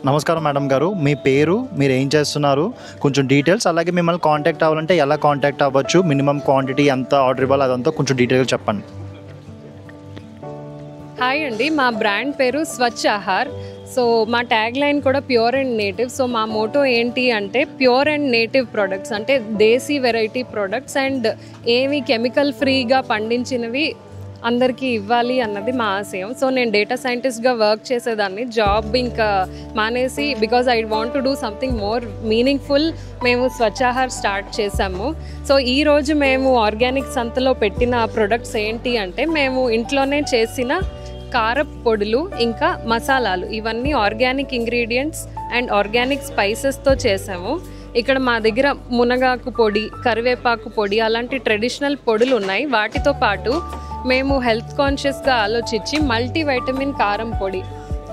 నమస్కారం మేడం గారు. మీ పేరు, మీరు ఏం చేస్తున్నారు, కొంచెం డీటెయిల్స్, అలాగే మిమ్మల్ని కాంటాక్ట్ అవ్వాలంటే ఎలా కాంటాక్ట్ అవ్వచ్చు, మినిమం క్వాంటిటీ ఎంత ఆర్డర్ ఇవ్వాలి అదంతా కొంచెం డీటెయిల్గా చెప్పండి. హాయ్ అండి, మా బ్రాండ్ పేరు స్వచ్ఛ ఆహార్. సో మా ట్యాగ్ లైన్ కూడా ప్యూర్ అండ్ నేటివ్. సో మా మోటో ఏంటి అంటే ప్యూర్ అండ్ నేటివ్ ప్రొడక్ట్స్, అంటే దేశీ వెరైటీ ప్రొడక్ట్స్ అండ్ ఏవి కెమికల్ ఫ్రీగా పండించినవి అందరికీ ఇవ్వాలి అన్నది మా ఆశయం. సో నేను డేటా సైంటిస్ట్గా వర్క్ చేసేదాన్ని, జాబ్ ఇంకా మానేసి because I want to do something more meaningful మేము స్వచ్ఛాహార్ స్టార్ట్ చేసాము. సో ఈరోజు మేము ఆర్గానిక్ సంతలో పెట్టిన ప్రొడక్ట్స్ ఏంటి అంటే మేము ఇంట్లోనే చేసిన కారపు పొడులు ఇంకా మసాలాలు, ఇవన్నీ ఆర్గానిక్ ఇంగ్రీడియంట్స్ అండ్ ఆర్గానిక్ స్పైసెస్తో చేసాము. ఇక్కడ మా దగ్గర మునగాకు పొడి, కరివేపాకు పొడి అలాంటి ట్రెడిషనల్ పొడులు ఉన్నాయి. వాటితో పాటు మేము హెల్త్ కాన్షియస్గా ఆలోచించి మల్టీవైటమిన్ కారం పొడి,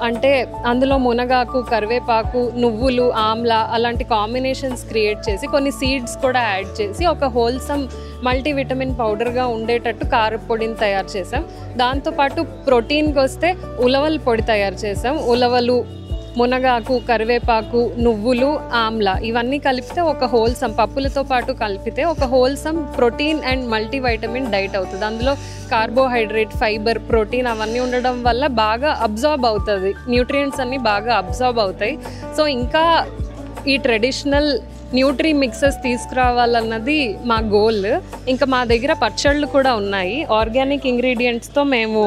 అంటే అందులో మునగాకు, కరివేపాకు, నువ్వులు, ఆమ్లా అలాంటి కాంబినేషన్స్ క్రియేట్ చేసి కొన్ని సీడ్స్ కూడా యాడ్ చేసి ఒక హోల్సమ్ మల్టీవిటమిన్ పౌడర్గా ఉండేటట్టు కారపొడిని తయారు చేసాం. దాంతోపాటు ప్రోటీన్కి వస్తే ఉలవల పొడి తయారు చేసాం. ఉలవలు, మునగాకు, కరివేపాకు, నువ్వులు, ఆమ్లా ఇవన్నీ కలిపితే ఒక హోల్సమ్, పప్పులతో పాటు కలిపితే ఒక wholesome protein and multivitamin diet అవుతుంది. అందులో కార్బోహైడ్రేట్, ఫైబర్, ప్రోటీన్ అవన్నీ ఉండడం వల్ల బాగా అబ్జార్బ్ అవుతుంది, న్యూట్రియంట్స్ అన్నీ బాగా అబ్జార్బ్ అవుతాయి. సో ఇంకా ఈ ట్రెడిషనల్ న్యూట్రీ మిక్సెస్ తీసుకురావాలన్నది మా గోల్. ఇంకా మా దగ్గర పచ్చళ్ళు కూడా ఉన్నాయి. ఆర్గానిక్ ఇంగ్రీడియంట్స్తో మేము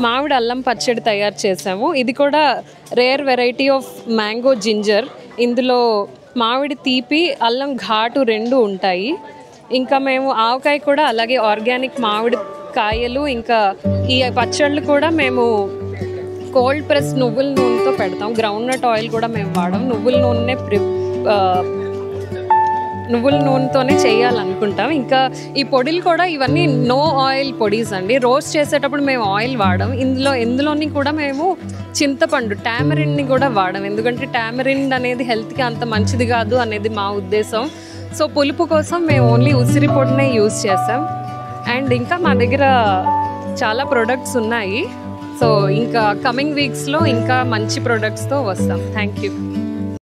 మామిడి అల్లం పచ్చడి తయారు చేసాము. ఇది కూడా rare variety of mango ginger. ఇందులో మామిడి తీపి, అల్లం ఘాటు రెండు ఉంటాయి. ఇంకా మేము ఆవకాయ కూడా అలాగే ఆర్గానిక్ మామిడి కాయలు, ఇంకా ఈ పచ్చళ్ళు కూడా మేము కోల్డ్ ప్రెస్ నువ్వుల నూనెతో పెడతాం. గ్రౌండ్ నట్ ఆయిల్ కూడా మేము వాడాం. నువ్వుల నూనెతోనే చేయాలనుకుంటాం. ఇంకా ఈ పొడిలు కూడా ఇవన్నీ నో ఆయిల్ పొడీస్ అండి. రోస్ట్ చేసేటప్పుడు మేము ఆయిల్ వాడాం. ఎందులోని కూడా మేము చింతపండు, టామరిన్ని కూడా వాడాం. ఎందుకంటే టామరిన్ అనేది హెల్త్కి అంత మంచిది కాదు అనేది మా ఉద్దేశం. సో పులుపు కోసం మేము ఓన్లీ ఉసిరి పొడినే యూజ్ చేసాం. అండ్ ఇంకా మా దగ్గర చాలా ప్రొడక్ట్స్ ఉన్నాయి. సో ఇంకా కమింగ్ వీక్స్లో ఇంకా మంచి ప్రొడక్ట్స్తో వస్తాం. Thank you.